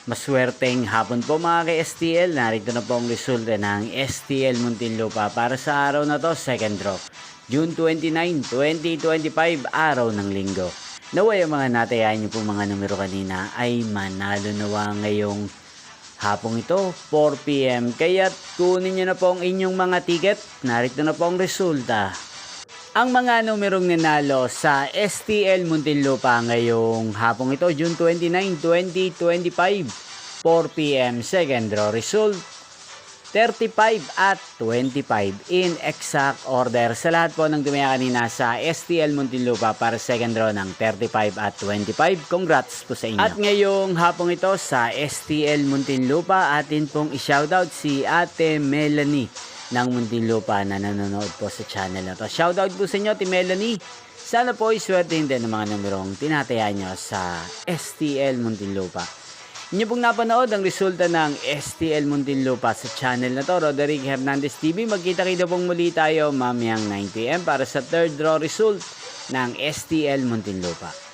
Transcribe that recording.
Maswerteng hapon po mga ka-STL. Narito na po ang resulta ng STL Muntinlupa para sa araw na to, second draw. June 29, 2025, araw ng linggo. Naway ang mga natayahan niyo po mga numero kanina ay manalo nawa ngayong hapong ito, 4 PM. Kaya't kunin niyo na po ang inyong mga ticket. Narito na po ang resulta. Ang mga numerong nanalo sa STL Muntinlupa ngayong hapong ito, June 29, 2025, 4 PM, second draw result, 35 at 25 in exact order. Sa lahat po ng dumaya kanina sa STL Muntinlupa para second draw ng 35 at 25, congrats po sa inyo. At ngayong hapong ito sa STL Muntinlupa, atin pong i-shoutout si Ate Melanie ng Muntinlupa na nanonood po sa channel na to. Shoutout po sa inyo, Ate Melanie. Sana po iswertein din ng mga numerong tinataya nyo sa STL Muntinlupa. Inyo pong napanood ang resulta ng STL Muntinlupa sa channel na to, Roderick Hernandez TV. Magkita-kita pong muli tayo mamayang 9 PM para sa third draw result ng STL Muntinlupa.